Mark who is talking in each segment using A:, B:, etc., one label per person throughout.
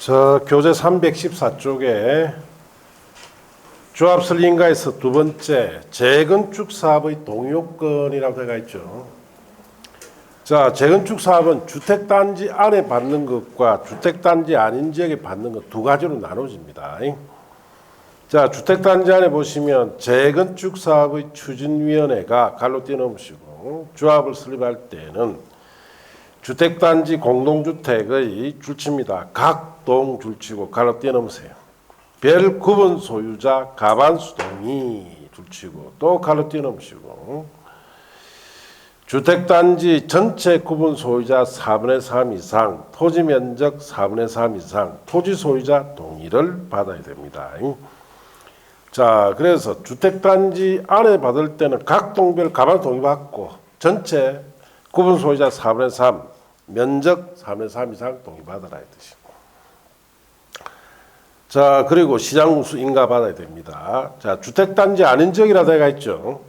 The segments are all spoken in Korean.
A: 저 교재 314쪽에 조합설 인가에서 두 번째 재건축 사업의 동의요건이라고 되어 있죠. 자, 재건축 사업은 주택단지 안에 받는 것과 주택단지 아닌 지역에 받는 것 두 가지로 나눠집니다. 자, 주택단지 안에 보시면 재건축 사업의 추진위원회가 갈로 띄워놓으시고 조합을 설립할 때는 주택단지 공동주택의 줄치입니다. 각 동 줄치고 갈로 띄워놓으세요. 별 구분 소유자 가반수 동의 줄치고 또 갈로 띄워놓으시고 주택단지 전체 구분 소유자 4분의 3 이상 토지 면적 4분의 3 이상 토지 소유자 동의를 받아야 됩니다. 자, 그래서 주택단지 안에 받을 때는 각 동별 가반 동의 받고 전체 구분 소유자 4분의 3 면적 4분의 3 이상 동의 받아라 이 뜻이고. 자, 그리고 시장우수 인가 받아야 됩니다. 자, 주택단지 아닌 지역이라 되어 있죠.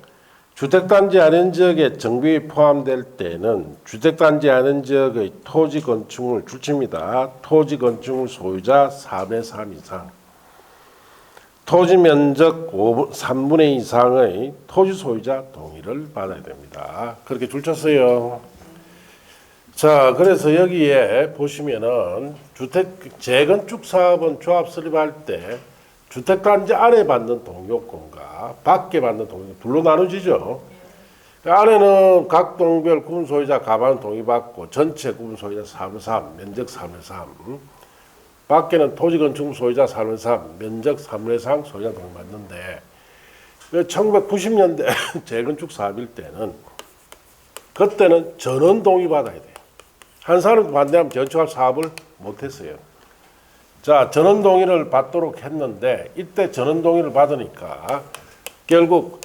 A: 주택단지 아닌 지역에 정비에 포함될 때는 주택단지 아닌 지역의 토지 건축물 줄칩니다. 토지 건축물 소유자 4분의 3 이상 토지 면적 3분의 2 이상의 토지 소유자 동의를 받아야 됩니다. 그렇게 줄쳤어요. 자, 그래서 여기에 보시면은 재건축 사업은 조합 설립할 때 주택단지 안에 받는 동의요건과 밖에 받는 동의요건 둘로 나눠지죠. 그 안에는 각 동별 구분 소유자 가반 동의받고 전체 구분 소유자 4분의 3, 면적 4분의 3. 밖에는 토지 건축물 소유자 4분의 3, 면적 3분의 3 소유자 동의받는데 1990년대 재건축 사업일 때는 그때는 전원 동의 받아야 돼요. 한 사람 반대하면 재건축 사업을 못했어요. 자, 전원 동의를 받도록 했는데 이때 전원 동의를 받으니까 결국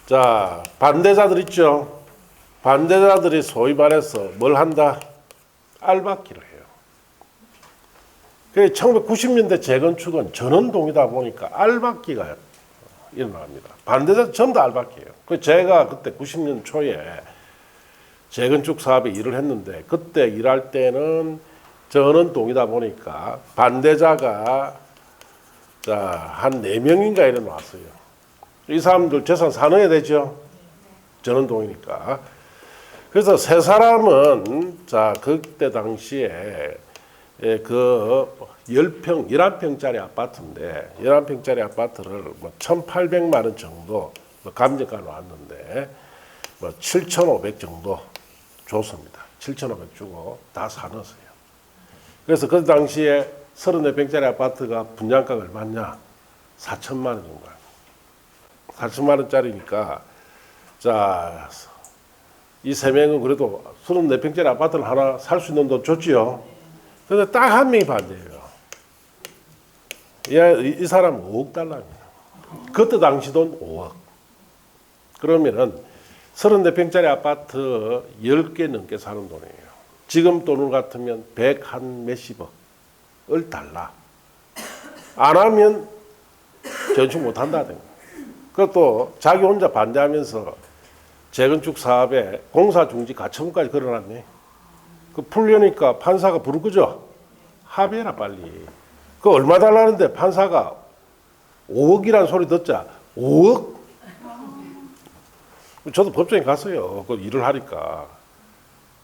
A: 자, 반대자들 있죠. 반대자들이 소위 말해서 뭘 한다? 알박기를 해요. 그래서 1990년대 재건축은 전원 동의다 보니까 알박기가 일어납니다. 반대자 전부 다 알박기예요. 제가 그때 90년 초에 재건축 사업에 일을 했는데 그때 일할 때는 전원 동의다 보니까 반대자가 자, 한 4명인가 이래 나왔어요. 이 사람들 재산 사놓아야 되죠. 전원 동의니까. 그래서 세 사람은 자, 그때 당시에 그 11평짜리 아파트인데 11평짜리 아파트를 뭐 1,800만 원 정도 감정가 나왔는데 뭐 7,500 정도 줬습니다. 7,500 주고 다 사놨어요. 그래서 그 당시에 34평짜리 아파트가 분양가가 얼마냐? 4천만 원 정도. 4천만 원짜리니까 자, 이 세 명은 그래도 34평짜리 아파트를 하나 살 수 있는 돈 줬지요. 그런데 딱 한 명이 반대예요. 이 사람은 5억 달러입니다. 그때 당시 돈 5억. 그러면은 34평짜리 아파트 10개 넘게 사는 돈이에요. 지금 돈으로 같으면 100한 몇십억을 달라. 안 하면 건축 못 한다든가. 그것도 자기 혼자 반대하면서 재건축 사업에 공사 중지 가처분까지 걸어놨네. 그 풀려니까 판사가 부를 거죠. 합의해라 빨리. 그 얼마 달라는데 판사가 5억이라는 소리 듣자 5억? 저도 법정에 갔어요. 그 일을 하니까.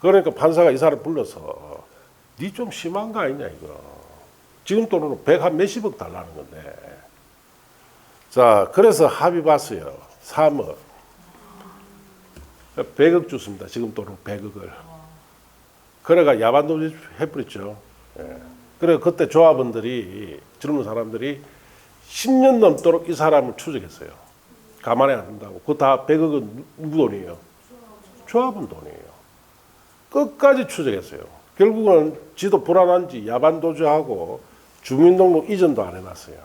A: 그러니까 판사가 이 사람 불러서 니 좀 심한 거 아니냐 이거. 지금 돈으로 100한 몇십억 달라는 건데. 자, 그래서 합의 봤어요. 3억. 100억 줬습니다. 지금 돈으로 100억을. 그래가 야반도주 해버렸죠. 예. 그래 그때 조합원들이 젊은 사람들이 10년 넘도록 이 사람을 추적했어요. 가만히 안 둔다고. 그거 다 100억은 누구 돈이에요? 조합원 돈이에요. 끝까지 추적했어요. 결국은 지도 불안한지 야반도주하고 주민등록 이전도 안 해놨어요.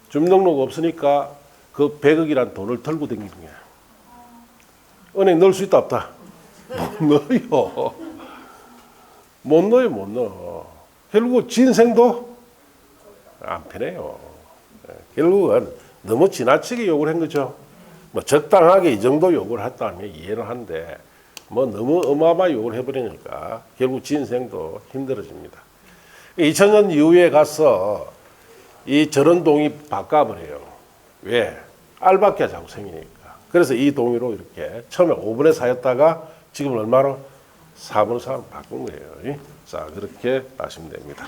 A: 주민등록 없으니까 그 100억이란 돈을 털고 다니는 거야. 은행 넣을 수 있다 없다? 못 넣어요. 못 넣어요, 못 넣어. 결국 진생도 안 편해요. 결국은 너무 지나치게 욕을 한 거죠. 뭐 적당하게 이 정도 욕을 했다면 이해를 하는데 뭐 너무 어마어마하게 욕을 해버리니까 결국 진생도 힘들어집니다. 2000년 이후에 가서 이 전원동의 바꿔버려요. 왜? 알바끼가 자꾸 생기니까. 그래서 이 동의로 이렇게 처음에 5분의 4였다가 지금 얼마로? 4분의 4로 바꾼 거예요. 자, 그렇게 아시면 됩니다.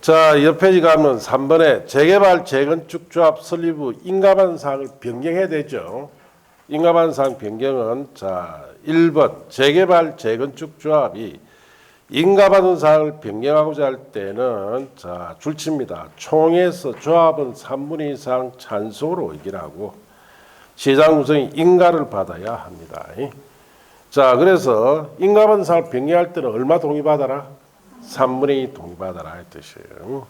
A: 자, 옆 페이지 가면 3번에 재개발, 재건축 조합 설립 후 인가받은 사항을 변경해야 되죠. 인가받은 사항 변경은 자, 1번 재개발, 재건축 조합이 인가받은 사항을 변경하고자 할 때는 자, 줄칩니다. 총회에서 조합은 3분의 2 이상 찬성으로 의결하고 시장 구성이 인가를 받아야 합니다. 자, 그래서 인가받은 사항을 변경할 때는 얼마 동의받아라? 3분의 2 동의받아라 할 뜻이에요.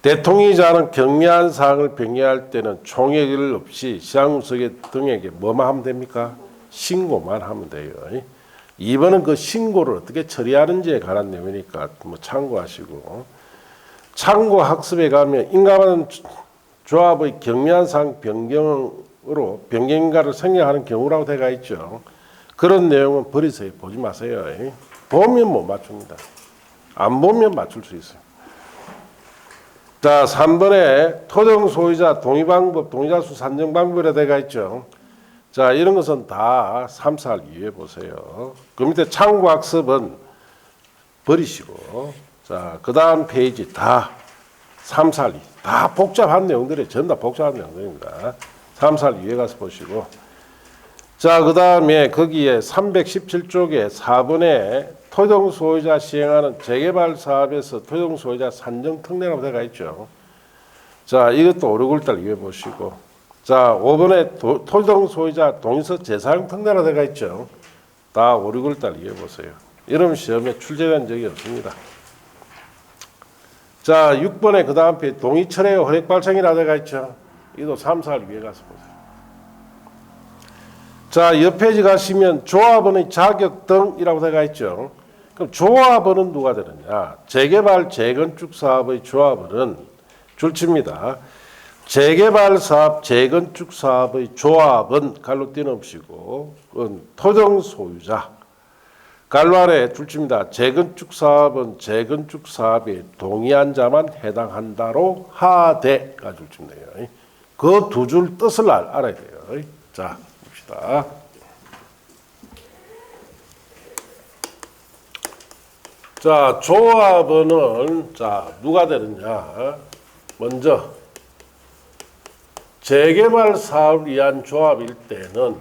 A: 대통령이자는 경미한 사항을 변경할 때는 총회의를 없이 시장구석에 등에게 뭐만 하면 됩니까? 신고만 하면 돼요. 2번은 그 신고를 어떻게 처리하는지에 관한 내용이니까 뭐 참고하시고, 참고 학습에 가면 인가받은 조합의 경미한 사항 변경으로 변경인가를 생략하는 경우라고 되어 있죠. 그런 내용은 버리세요. 보지 마세요. 보면 못 맞춥니다. 안 보면 맞출 수 있어요. 자, 3번에 토종 소유자 동의 방법, 동의자 수 산정 방법이라 되어 있죠. 자, 이런 것은 다 3, 4를 이해해 보세요. 그 밑에 참고 학습은 버리시고, 자, 그 다음 페이지 다 3, 4, 2. 다 복잡한 내용들이 전부 다 복잡한 내용들입니다. 3, 4를 이해해 가서 보시고. 자, 그 다음에 거기에 317쪽에 4번에 토종 소유자 시행하는 재개발 사업에서 토종 소유자 산정 특례라고 되어 있죠. 자, 이것도 5, 6월달 이해해 보시고. 자, 5번에 토종 소유자 동의서 재사용 특례라고 되어 있죠. 다 5, 6월달 이해해 보세요. 이런 시험에 출제된 적이 없습니다. 자, 6번에 그 다음 페이지 동의 철회 허락 발생이라고 되어 있죠. 이도 3, 4를 위해 가서 보세요. 자, 옆 페이지 가시면 조합원의 자격 등이라고 되어 있죠. 그럼 조합원은 누가 되느냐? 재개발, 재건축 사업의 조합원은 줄칩니다. 재개발 사업, 재건축 사업의 조합은 갈로 띄어놓으시고 토종 소유자. 갈로 아래 줄칩니다. 재건축 사업은 재건축 사업에 동의한 자만 해당한다로 하되가 줄칩니다. 그 두 줄 뜻을 알아야 돼요. 자, 봅시다. 자, 조합원은 자, 누가 되느냐? 먼저 재개발 사업을 위한 조합일 때는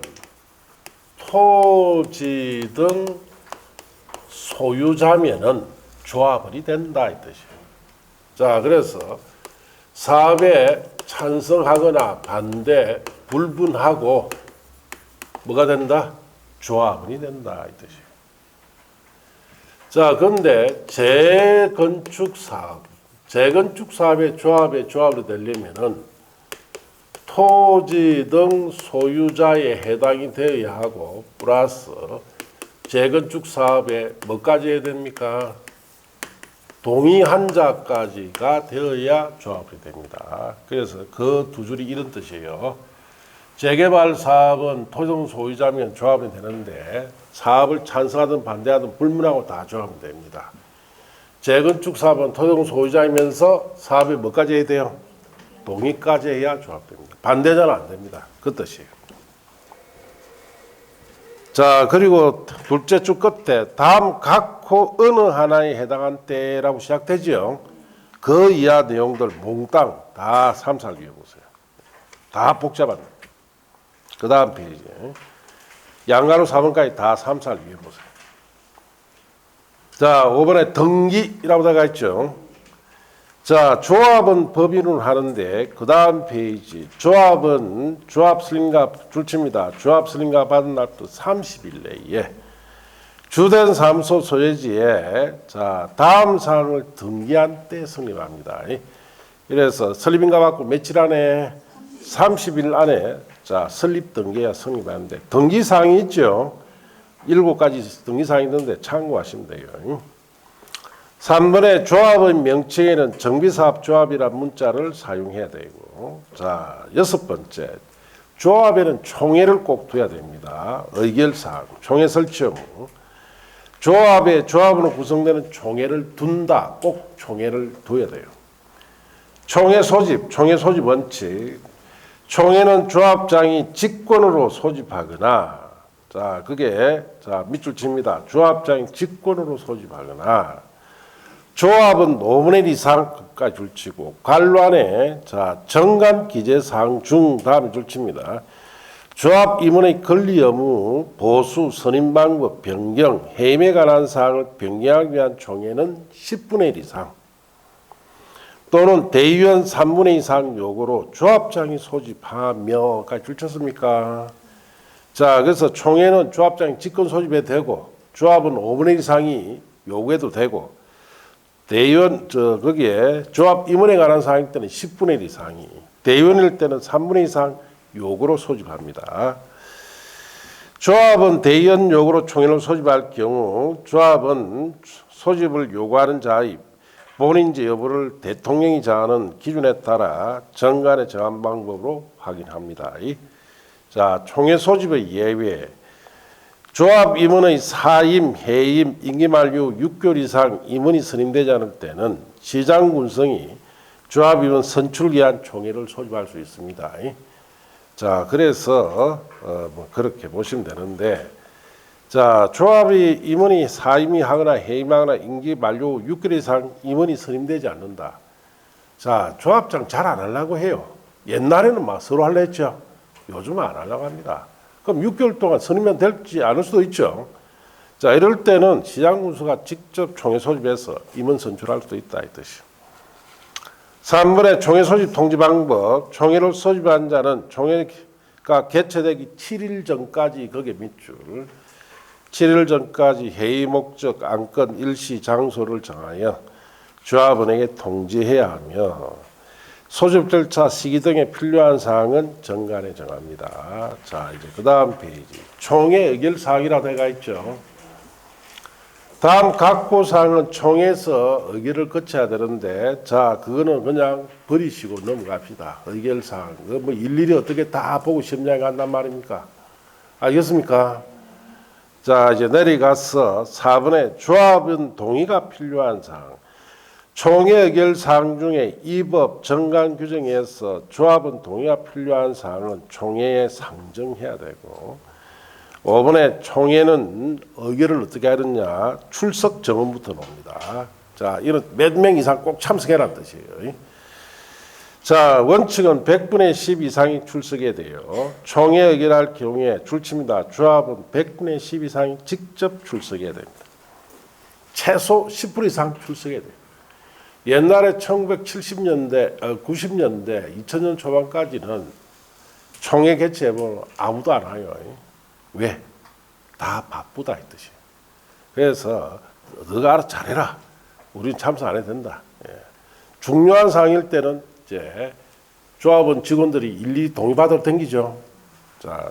A: 토지 등 소유자면은 조합원이 된다 이 뜻이에요. 자, 그래서 사업에 찬성하거나 반대 불분하고 뭐가 된다? 조합원이 된다 이 뜻이에요. 자, 그런데 재건축 사업의 조합으로 되려면은 토지 등 소유자에 해당이 되어야 하고 플러스 재건축 사업에 뭐까지 해야 됩니까? 동의한 자까지가 되어야 조합이 됩니다. 그래서 그 두 줄이 이런 뜻이에요. 재개발 사업은 토종 소유자면 조합이 되는데 사업을 찬성하든 반대하든 불문하고 다 조합이 됩니다. 재건축 사업은 토종 소유자이면서 사업에 뭐까지 해야 돼요? 동의까지 해야 조합됩니다. 반대자는 안 됩니다. 그 뜻이에요. 자, 그리고 둘째 줄 끝에 다음 각호 어느 하나에 해당한 때라고 시작되죠. 그 이하 내용들 몽땅 다 3, 4를 이해해보세요. 다 복잡한. 그 다음 페이지. 양가로 4번까지 다 3, 4를 이해해보세요. 자, 5번에 등기라고 되어 있죠. 자, 조합은 법인으로 하는데 그 다음 페이지 조합은 조합 승인가 줄칩니다. 조합 승인가 받은 날부터 30일 내에 주된 사무소 소유지에 자, 다음 사항을 등기한 때 성립합니다. 그래서 설립인가 받고 며칠 안에 30일 안에 자, 설립 등기해야 성립하는데 등기사항이 있죠. 7가지 등기사항이 있는데 참고하시면 돼요. 3번에 조합의 명칭에는 정비사업조합이라는 문자를 사용해야 되고, 자, 6번째 조합에는 총회를 꼭 둬야 됩니다. 의결사항, 총회 설치 후 조합으로 구성되는 총회를 둔다. 꼭 총회를 둬야 돼요. 총회 소집 원칙. 총회는 조합장이 직권으로 소집하거나, 자, 그게, 자, 밑줄 칩니다. 조합장이 직권으로 소집하거나, 조합은 노무현 이상까지 줄치고, 관란에, 자, 정관 기재사항 중, 다음에 줄칩니다. 조합 임원의 권리 의무, 보수, 선임 방법, 변경, 해임에 관한 사항을 변경하기 위한 총회는 10분의 1 이상, 또는 대의원 3분의 2 이상 요구로 조합장이 소집하며까지 줄쳤습니까? 자, 그래서 총회는 조합장이 직권 소집해도 되고, 조합은 5분의 1 이상이 요구해도 되고, 대의원, 거기에 조합 임원에 관한 사항일 때는 10분의 1 이상이, 대의원일 때는 3분의 2 이상 요구로 소집합니다. 조합은 대의원 요구로 총회를 소집할 경우, 조합은 소집을 요구하는 자의 본인지 여부를 대통령이 정하는 기준에 따라 정관에 정한 방법으로 확인합니다. 자, 총회 소집의 예외. 조합 임원의 사임, 해임, 임기 만료 6개월 이상 임원이 선임되지 않을 때는 시장 군성이 조합 임원 선출을 위한 총회를 소집할 수 있습니다. 자, 그래서 그렇게 보시면 되는데, 자, 조합이 임원이 사임이 하거나 해임하거나 임기 만료 6개월 이상 임원이 선임되지 않는다. 자, 조합장 잘 안 하려고 해요. 옛날에는 막 서로 하려 했죠. 요즘은 안 하려고 합니다. 그럼 6개월 동안 선임이 될지 않을 수도 있죠. 자, 이럴 때는 시장군수가 직접 총회 소집해서 임원 선출할 수도 있다 이 뜻이요. 3번의 총회 소집 통지 방법. 총회를 소집한 자는 총회가 개최되기 7일 전까지, 거기에 밑줄 7일 전까지 회의 목적, 안건, 일시, 장소를 정하여 조합원에게 통지해야 하며, 소집 절차, 시기 등에 필요한 사항은 정관에 정합니다. 자, 이제 그 다음 페이지. 총회 의결사항이라고 되어 있죠. 다음 각호 사항은 총회에서 의결을 거쳐야 되는데, 자, 그거는 그냥 버리시고 넘어갑시다. 의결사항. 뭐 일일이 어떻게 다 보고 시험장에 간단 말입니까? 알겠습니까? 자, 이제 내려가서 4번에 조합원 동의가 필요한 사항. 총회 의결 사항 중에 이 법 정관 규정에서 조합원 동의가 필요한 사항은 총회에 상정해야 되고, 5번에 총회는 의결을 어떻게 하느냐, 출석 정원부터 나옵니다. 자, 이런 몇 명 이상 꼭 참석해라는 뜻이에요. 자, 원칙은 100분의 10 이상이 출석해야 돼요. 총회 의결할 경우에 줄칩니다. 조합은 100분의 10 이상이 직접 출석해야 됩니다. 최소 10분 이상 출석해야 돼요. 옛날에 1970년대, 90년대, 2000년 초반까지는 총회 개최해보면 아무도 안 와요. 왜? 다 바쁘다 이 뜻이에요. 그래서 너가 알아서 잘해라. 우린 참석 안 해도 된다. 예. 중요한 사항일 때는 이제 조합원 직원들이 일일이 동의받으러 댕기죠. 자,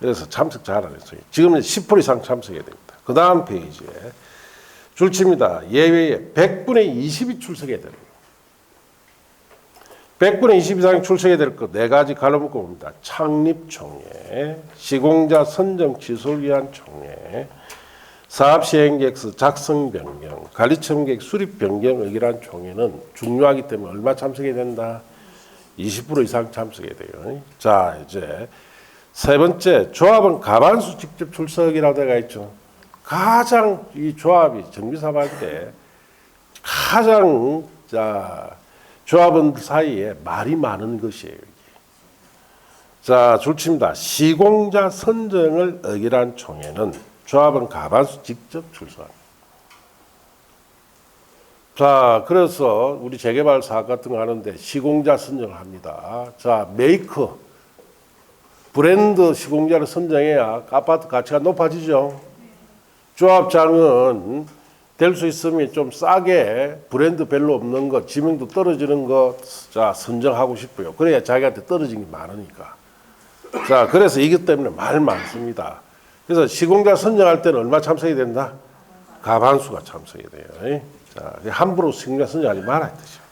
A: 그래서 참석 잘하는 거예요. 지금은 10% 이상 참석해야 됩니다. 그 다음 페이지에 줄칩니다. 예외에 100분의 20이 출석해야 됩니다. 100분의 20 이상 출석해야 될 것 네 가지 갈라묶어 봅니다. 창립총회, 시공자 선정 취소를 위한 총회, 사업시행계획서 작성 변경, 관리청계획 수립 변경 의결한 총회는 중요하기 때문에 얼마 참석해야 된다? 20% 이상 참석해야 돼요. 자, 이제 세 번째, 조합은 가반수 직접 출석이라고 되어 있죠. 가장 이 조합이 정비사업 할 때 가장 조합원 사이에 말이 많은 것이에요. 자, 줄칩니다. 시공자 선정을 의결한 총회는 조합은 가반수 직접 출석합니다. 자, 그래서 우리 재개발 사업 같은 거 하는데 시공자 선정을 합니다. 자, 메이커, 브랜드 시공자를 선정해야 아파트 가치가 높아지죠. 조합장은 될 수 있으면 좀 싸게 브랜드 별로 없는 거, 지명도 떨어지는 거, 자, 선정하고 싶어요. 그래야 자기한테 떨어진 게 많으니까. 자, 그래서 이것 때문에 말 많습니다. 그래서 시공자 선정할 때는 얼마 참석해야 된다? 가반수가 참석해야 돼요. 자, 함부로 시공자 선정하지 마라 이 뜻이에요.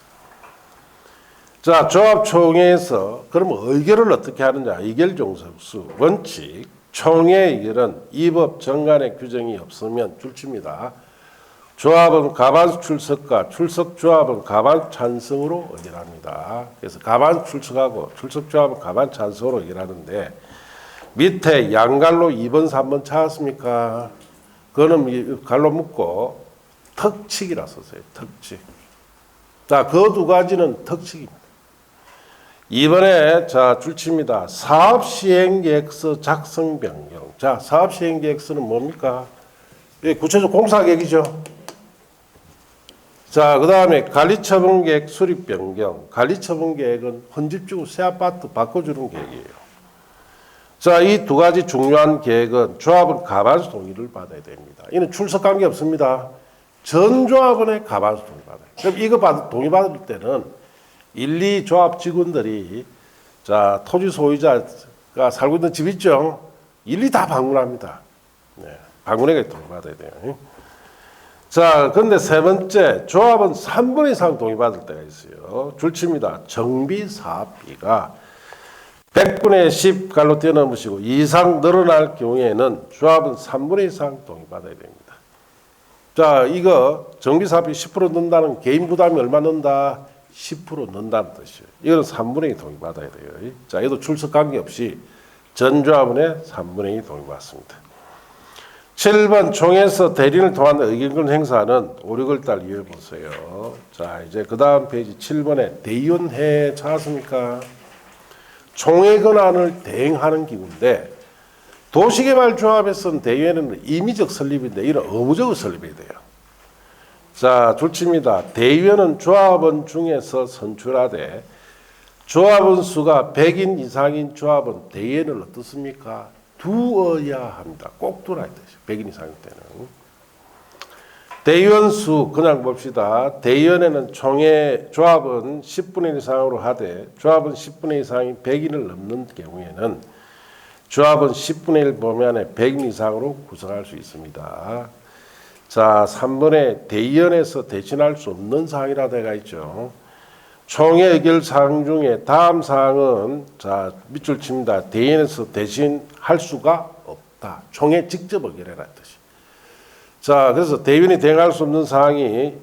A: 자, 조합총회에서 그러면 의결을 어떻게 하느냐? 의결 종석수 원칙. 총회 의결은 이 법 정관의 규정이 없으면 줄칩니다. 조합은 가반 출석과 출석 조합은 가반 찬성으로 의결합니다. 그래서 가반 출석하고 출석 조합은 가반 찬성으로 의결하는데 밑에 양갈로 2번, 3번 찾았습니까? 그거는 갈로 묶고 턱칙이라 썼어요. 턱칙. 자, 그 두 가지는 턱칙입니다. 이번에 자 줄칩니다. 사업시행계획서 작성 변경. 자, 사업시행계획서는 뭡니까? 구체적 공사계획이죠. 자, 그 다음에 관리처분계획 수립 변경. 관리처분계획은 헌집주고 새 아파트 바꿔주는 계획이에요. 자, 이 두 가지 중요한 계획은 조합은 가반수 동의를 받아야 됩니다. 이는 출석 관계 없습니다. 전 조합원의 가반수 동의 받아요. 그럼 이거 동의받을 때는 1, 2 조합 직원들이 자, 토지 소유자가 살고 있는 집 있죠? 1, 2 다 방문합니다. 네, 방문에게 동의받아야 돼요. 자, 근데 세 번째, 조합은 3분의 이상 동의받을 때가 있어요. 줄칩니다. 정비 사업비가 100분의 10 갈로 뛰어넘으시고 이상 늘어날 경우에는 조합은 3분의 이상 동의받아야 됩니다. 자, 이거 정비 사업비 10% 넣는다는 개인 부담이 얼마 넣는다? 10% 넣는다는 뜻이에요. 이거는 3분의 2 동의받아야 돼요. 자, 얘도 출석 관계없이 전 조합원의 3분의 2 동의받습니다. 7번 총회에서 대리인을 통한 의견권 행사는 5, 6월 달 이후에 보세요. 자, 이제 그 다음 페이지 7번에 대의원회 찾았습니까? 총회 권한을 대행하는 기구인데 도시개발조합에서는 대의원회는 임의적 설립인데 이런 의무적으로 설립해야 돼요. 자, 줄칩니다. 대의원은 조합원 중에서 선출하되 조합원 수가 100인 이상인 조합은 대의원을 어떻습니까? 두어야 합니다. 꼭 두라 이 뜻이에요. 100인 이상일 때는. 대의원 수 그냥 봅시다. 대의원에는 총회 조합은 10분의 1 이상으로 하되 조합은 10분의 1 이상이 100인을 넘는 경우에는 조합은 10분의 1 범위 안에 100인 이상으로 구성할 수 있습니다. 자, 3번에 대의원에서 대신할 수 없는 사항이라 되어 있죠. 총회 의결 사항 중에 다음 사항은 자, 밑줄 칩니다. 대의원에서 대신할 수가 없다. 총회 직접 의결해라 뜻이. 자, 그래서 대의원이 대행할 수 없는 사항이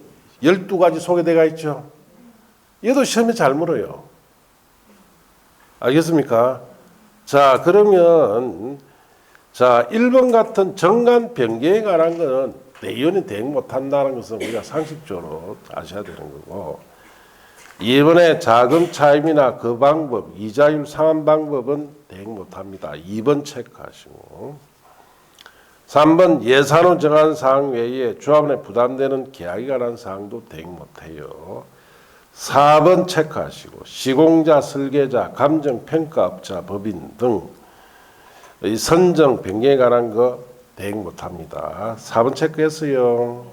A: 12가지 소개되어 있죠. 얘도 시험에 잘 물어요. 알겠습니까? 자, 그러면 자, 1번 같은 정관 변경에 관한 것은 대의원이 대행 못한다는 것은 우리가 상식적으로 아셔야 되는 거고 2번에 자금 차임이나 그 방법, 이자율 상환 방법은 대행 못합니다. 2번 체크하시고 3번 예산을 정한 사항 외에 조합원에 부담되는 계약에 관한 사항도 대행 못해요. 4번 체크하시고 시공자, 설계자, 감정평가업자, 법인 등 선정, 변경에 관한 거 대행 못합니다. 4번 체크했어요.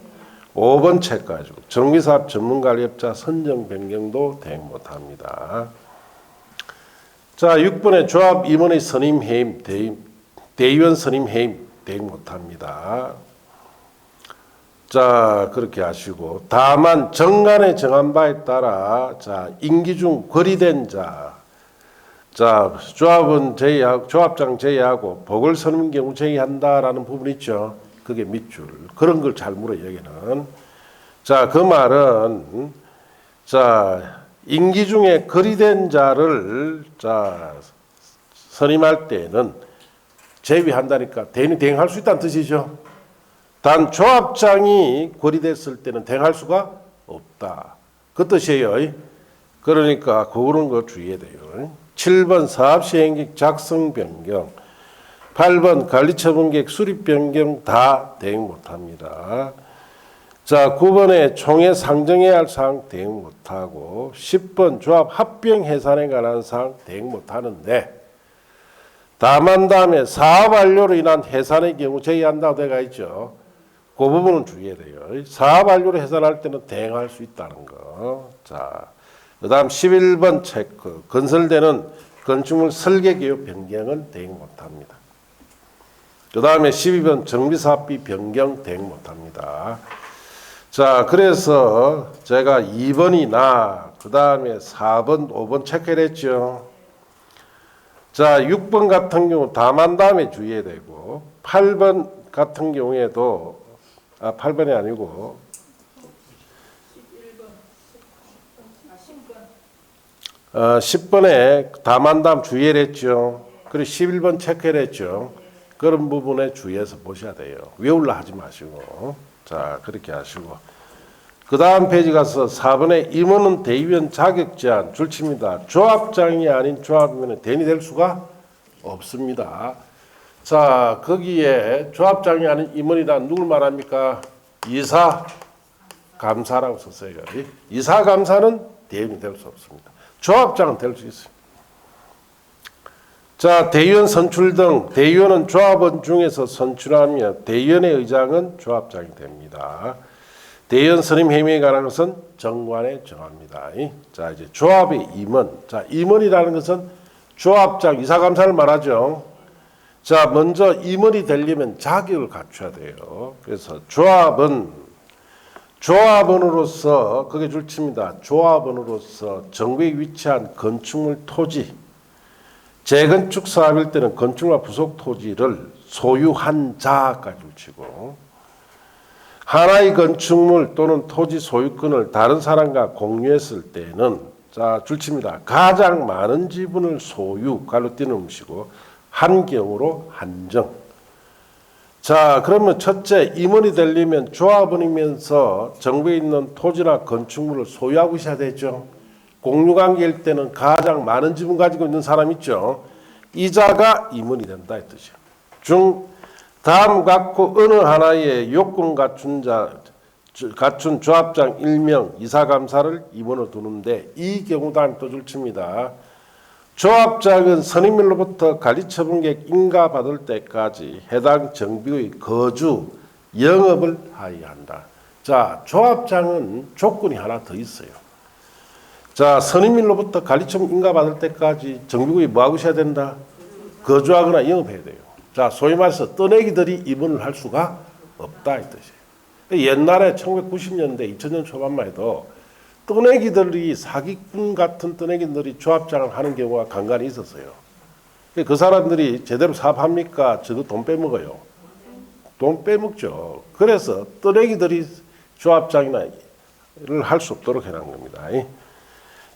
A: 5번 체크하시고 정비사업 전문관리업자 선정, 변경도 대행 못합니다. 자, 6번에 조합 임원의 선임 해임, 대의원 선임 해임 대행 못합니다. 자, 그렇게 하시고 다만 정관에 정한 바에 따라 자, 임기 중 거리된 자, 자, 조합은 제의하고 조합장 제의하고 보궐선임 경우 제의한다라는 부분 있죠. 그게 밑줄. 그런 걸 잘 물어요, 여기는. 자, 그 말은 자, 임기 중에 거리된 자를 자, 선임할 때는 제외한다니까 대행이 대행할 수 있다는 뜻이죠. 단 조합장이 거리됐을 때는 대행할 수가 없다. 그 뜻이에요. 그러니까 그런 거 주의해야 돼요. 7번 사업시행계획 작성 변경, 8번 관리처분계획 수립 변경 다 대행 못합니다. 자, 9번에 총회 상정해야 할 사항 대행 못하고 10번 조합 합병 해산에 관한 사항 대행 못하는데 다만 다음에 사업 완료로 인한 해산의 경우 제의한다고 되어 있죠. 그 부분은 주의해야 돼요. 사업 완료로 해산할 때는 대행할 수 있다는 거. 자, 그 다음 11번 체크. 건설되는 건축물 설계 개요 변경은 대행 못합니다. 그 다음에 12번 정비사업비 변경 대행 못합니다. 자, 그래서 제가 2번이나 그 다음에 4번, 5번 체크를 했죠. 자, 6번 같은 경우 다만 다음에 주의해야 되고 8번 같은 경우에도 8번이 아니고 10번에 다만 다음 주의를 했죠. 그리고 11번 체크를 했죠. 그런 부분에 주의해서 보셔야 돼요. 외우려 하지 마시고. 자, 그렇게 하시고. 그 다음 페이지 가서 4번에 임원은 대의원 자격 제한 줄칩니다. 조합장이 아닌 조합위원은 대인이 될 수가 없습니다. 자, 거기에 조합장이 아닌 임원이다 누굴 말합니까? 이사 감사라고 썼어요. 이사 감사는 대인이 될 수 없습니다. 조합장은 될 수 있어요. 자, 대의원 선출 등 대의원은 조합원 중에서 선출하며 대의원의 의장은 조합장이 됩니다. 대의원 선임 행위에 관한 것은 정관에 정합니다. 자, 이제 조합의 임원. 자, 임원이라는 것은 조합장, 이사감사를 말하죠. 자, 먼저 임원이 되려면 자격을 갖춰야 돼요. 그래서 조합원으로서 그게 줄칩니다. 조합원으로서 정부에 위치한 건축물 토지, 재건축 사업일 때는 건축물과 부속 토지를 소유한 자까지 줄치고 하나의 건축물 또는 토지 소유권을 다른 사람과 공유했을 때는 자 줄칩니다. 가장 많은 지분을 소유 갈로 띄는 음식이고 한 경우로 한정. 자, 그러면 첫째, 임원이 되려면 조합원이면서 정부에 있는 토지나 건축물을 소유하고 있어야 되죠. 공유관계일 때는 가장 많은 지분 가지고 있는 사람 있죠. 이자가 임원이 된다 이 뜻이에요. 다음 갖고 어느 하나의 요건 갖춘 조합장 1명 이사감사를 임원으로 두는데 이 경우 다음 또 줄칩니다. 조합장은 선임일로부터 관리처분계획 인가받을 때까지 해당 정비의 거주, 영업을 하여야 한다. 자, 조합장은 조건이 하나 더 있어요. 자, 선임일로부터 관리처분 인가받을 때까지 정비구역에 뭐하고 있어야 된다? 거주하거나 영업해야 돼요. 자, 소위 말해서 떠내기들이 입원을 할 수가 없다 이 뜻이에요. 옛날에 1990년대, 2000년 초반만 해도 떠내기들이 사기꾼 같은 떠내기들이 조합장을 하는 경우가 간간히 있었어요. 그 사람들이 제대로 사업합니까? 저도 돈 빼먹어요. 돈 빼먹죠. 그래서 떠내기들이 조합장이나 를 할 수 없도록 해놓은 겁니다.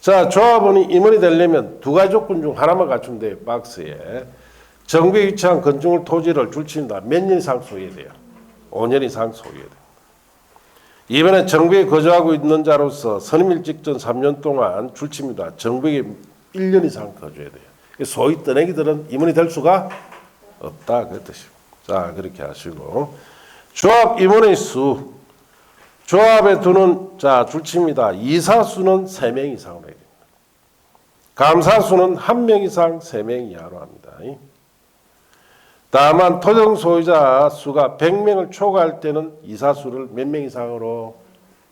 A: 자, 조합원이 임원이 되려면 두 가지 조건 중 하나만 갖추면 돼요. 박스에. 정부에 위치한 건축물 토지를 줄칩니다. 몇 년 이상 소유해야 돼요? 5년 이상 소유해야 돼요. 이번에 정부에 거주하고 있는 자로서 선임일 직전 3년 동안 줄칩니다. 정부에 1년 이상 거주해야 돼요. 소위 떠내기들은 임원이 될 수가 없다. 그 뜻입니다. 자, 그렇게 하시고. 조합 임원의 수. 조합에 두는 자 줄칩니다. 이사수는 3명 이상으로 해야 됩니다. 감사수는 1명 이상 3명 이하로 합니다. 다만 토종 소유자 수가 100명을 초과할 때는 이사수를 몇 명 이상으로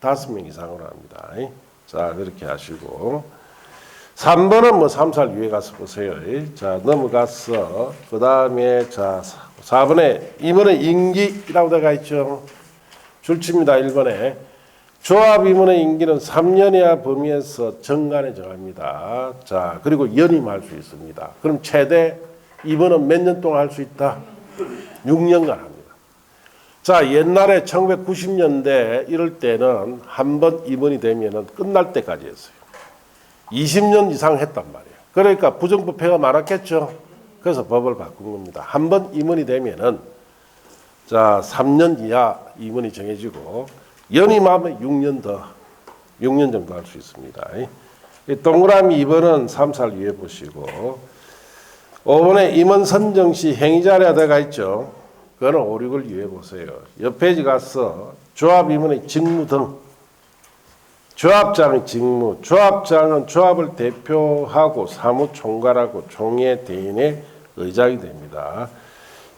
A: 5명 이상으로 합니다. 자, 그렇게 하시고 3번은 뭐 3살 위에 가서 보세요. 자, 넘어가서 그 다음에 자 4번에 임원의 임기라고 되어 있죠. 줄칩니다. 1번에 조합 임원의 임기는 3년 이하 범위에서 정관에 정합니다. 자, 그리고 연임할 수 있습니다. 그럼 최대 임원은 몇 년 동안 할 수 있다? 6년간 합니다. 자, 옛날에 1990년대 이럴 때는 한 번 임원이 되면은 끝날 때까지 했어요. 20년 이상 했단 말이에요. 그러니까 부정부패가 많았겠죠. 그래서 법을 바꾼 겁니다. 한 번 임원이 되면은 자, 3년 이하 임원이 정해지고 연임하면 6년 정도 할 수 있습니다. 동그라미 2번은 3살 위에 보시고 5번에 임원 선정 시 행위자료가 들어가 있죠. 그거는 5, 6을 위에 보세요. 옆 페이지 가서 조합 임원의 직무 등 조합장의 직무. 조합장은 조합을 대표하고 사무총괄하고 총회 대인의 의장이 됩니다.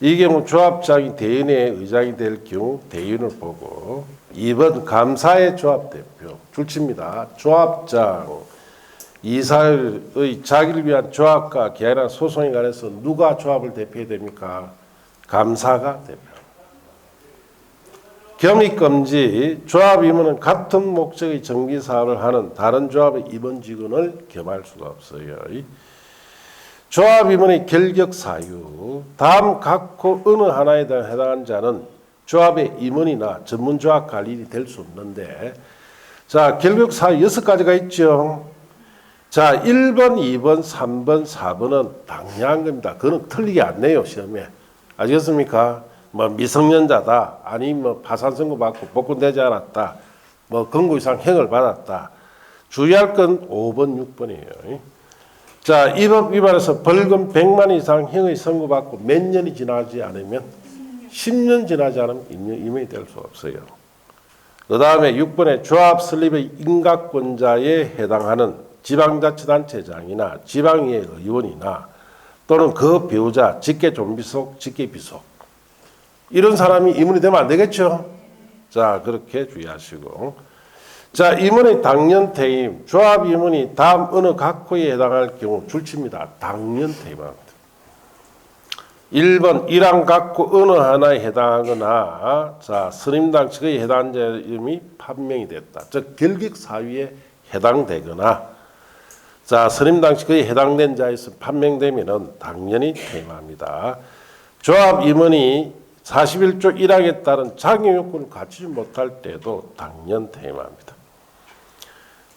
A: 이 경우 조합장이 대인의 의장이 될 경우 대인을 보고 2번 감사의 조합대표 줄칩니다. 조합장 이사의 자기를 위한 조합과 계약이나 소송에 관해서 누가 조합을 대표해야 됩니까? 감사가 대표. 겸입금지 조합 임원은 같은 목적의 정비 사업을 하는 다른 조합의 임원 직원을 겸할 수가 없어요. 조합 임원의 결격 사유. 다음 각호 어느 하나에 해당하는 자는 조합의 임원이나 전문조합 관리인이 될 수 없는데, 자, 결격 사유 6가지가 있죠. 자, 1번, 2번, 3번, 4번은 당연한 겁니다. 그건 틀리게 안 내요, 시험에. 아시겠습니까? 뭐 미성년자다, 아니면 뭐 파산 선고 받고 복권되지 않았다, 뭐 권고 이상 형을 받았다. 주의할 건 5번, 6번이에요. 자, 이 법 위반해서 벌금 100만 이상 형의 선고받고 몇 년이 지나지 않으면 10년 지나지 않으면 임원이 될 수 없어요. 그 다음에 6번에 조합 설립의 인가권자에 해당하는 지방자치단체장이나 지방의회 의원이나 또는 그 배우자, 직계존비속, 직계비속 이런 사람이 임원이 되면 안 되겠죠. 자, 그렇게 주의하시고, 자, 임원의 당연 퇴임. 조합 임원이 다음 어느 각호에 해당할 경우 줄칩니다. 당연 퇴임합니다. 1번 일항 각호 어느 하나에 해당하거나, 자, 선임당 측의 해당한 자 이름이 판명이 됐다. 즉 결격 사유에 해당되거나, 자, 선임당 측의 해당된 자에서 판명되면은 당연히 퇴임합니다. 조합 임원이 41조 1항에 따른 자격 요건을 갖추지 못할 때도 당연 퇴임합니다.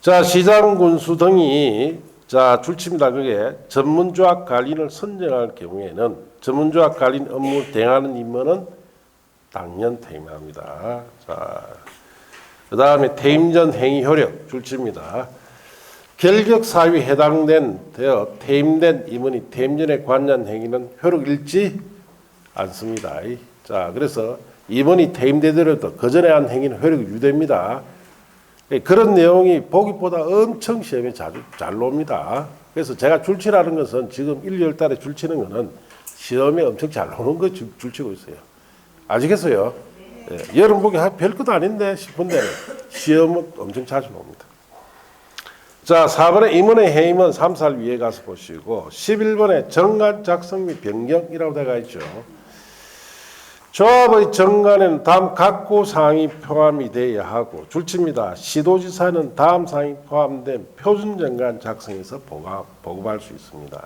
A: 자, 시장 군수 등이 자 줄칩니다. 그게 전문조합 관리인을 선정할 경우에는 전문조합 관리인 업무를 대행하는 임원은 당연 퇴임합니다. 자, 그 다음에 퇴임 전 행위 효력 줄칩니다. 결격 사유에 해당된 퇴임된 임원이 퇴임 전에 관여한 행위는 효력 잃지 않습니다. 자, 그래서 임원이 퇴임되더라도 그 전에 한 행위는 효력이 유효됩니다. 그런 내용이 보기보다 엄청 시험에 자주 잘 나옵니다. 그래서 제가 줄치라는 것은 지금 1, 2월 달에 줄치는 것은 시험에 엄청 잘 나오는 거 줄치고 있어요. 아시겠어요? 네. 여름 보기 별것도 아닌데 싶은데 시험은 엄청 자주 나옵니다. 자, 4번에 임원의 해임은 3살 위에 가서 보시고, 11번에 정관 작성 및 변경이라고 되어 있죠. 조합의 정관에는 다음 각호 사항이 포함이 되어야 하고, 줄칩니다. 시도지사는 다음 사항이 포함된 표준 정관 작성해서 보급할 수 있습니다.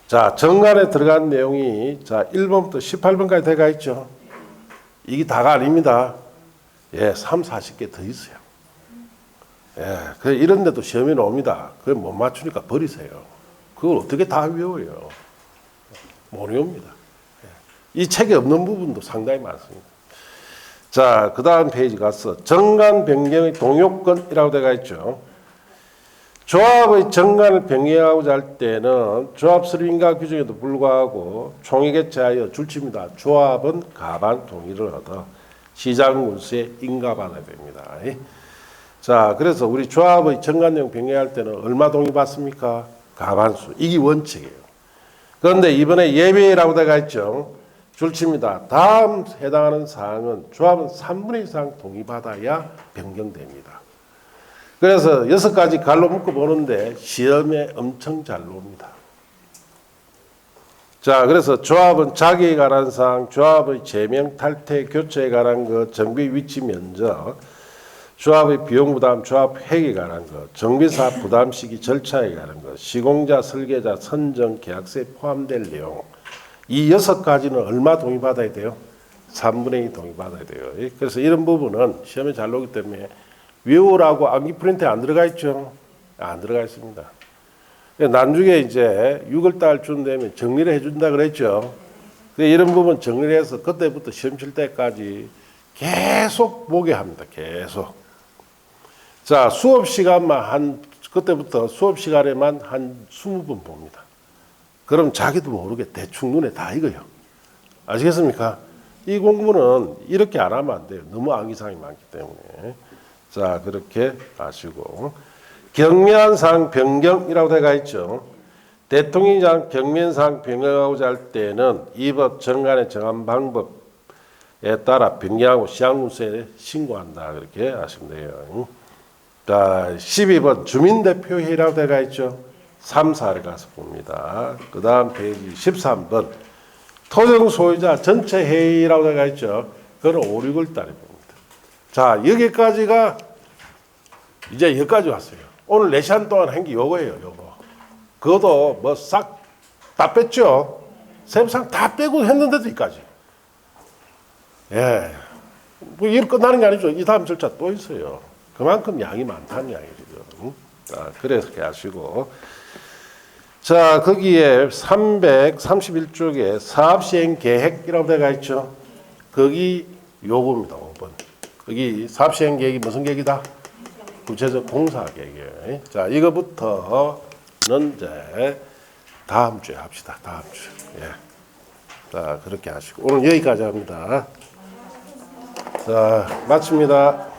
A: 자, 정관에 들어간 내용이 자 1번부터 18번까지 되어 있죠. 이게 다가 아닙니다. 예, 3, 40개 더 있어요. 예, 이런 데도 시험에 나옵니다. 그걸 못 맞추니까 버리세요. 그걸 어떻게 다 외워요? 못 외웁니다. 이 책에 없는 부분도 상당히 많습니다. 자, 그 다음 페이지 가서 정관 변경의 동요권이라고 되어 있죠. 조합의 정관을 변경하고자 할 때는 조합 설립인가 규정에도 불구하고 총회 개최하여 줄칩니다. 조합은 가반 동의를 얻어 시장 군수에 인가받아야 됩니다. 자, 그래서 우리 조합의 정관 내용 변경할 때는 얼마 동의 받습니까? 가반수. 이게 원칙이에요. 그런데 이번에 예외라고 되어 있죠. 줄칩니다. 다음 해당하는 사항은 조합은 3분의 2 이상 동의받아야 변경됩니다. 그래서 6가지 갈로 묶어 보는데 시험에 엄청 잘 나옵니다. 자, 그래서 조합은 자기에 관한 사항, 조합의 제명, 탈퇴, 교체에 관한 것, 정비 위치 면적, 조합의 비용 부담, 조합 획에 관한 것, 정비사 부담 시기 절차에 관한 것, 시공자, 설계자, 선정, 계약서에 포함될 내용, 이 6가지는 얼마 동의받아야 돼요? 3분의 2 동의받아야 돼요. 그래서 이런 부분은 시험에 잘 나오기 때문에 외우라고 암기 프린트에 안 들어가 있죠? 안 들어가 있습니다. 나중에 이제 6월달쯤 되면 정리를 해준다 그랬죠? 이런 부분 정리를 해서 그때부터 시험 칠 때까지 계속 보게 합니다. 계속. 자, 수업 시간만 그때부터 수업 시간에만 한 20번 봅니다. 그럼 자기도 모르게 대충 눈에 다 익어요. 아시겠습니까? 이 공부는 이렇게 안 하면 안 돼요. 너무 암기사항이 많기 때문에. 자, 그렇게 아시고. 경미한사항 변경이라고 되어 있죠. 대통령장 경미한사항 변경하고자 할 때는 이 법 정관에 정한 방법에 따라 변경하고 시장군수에 신고한다. 그렇게 하시면 돼요. 자, 12번 주민대표회의라고 되어 있죠. 3, 4를 가서 봅니다. 그 다음 페이지 13번 토종 소유자 전체 회의라고 되어 있죠. 그건 5, 6월 달에 봅니다. 자, 여기까지가 이제 여기까지 왔어요. 오늘 4시간 동안 한 게 요거예요. 요거. 그것도 뭐 싹 다 뺐죠. 세부상 다 빼고 했는데도 이까지. 예. 뭐 일 끝나는 게 아니죠. 이 다음 절차 또 있어요. 그만큼 양이 많다는 양이죠. 자, 그렇게 하시고. 자, 거기에 331쪽에 사업시행 계획이라고 되어 있죠. 거기 요구입니다. 5번. 거기 사업시행 계획이 무슨 계획이다? 구체적 공사 계획이에요. 자, 이거부터는 이제 다음 주에 합시다. 다음 주. 예. 자, 그렇게 하시고. 오늘 여기까지 합니다. 자, 마칩니다.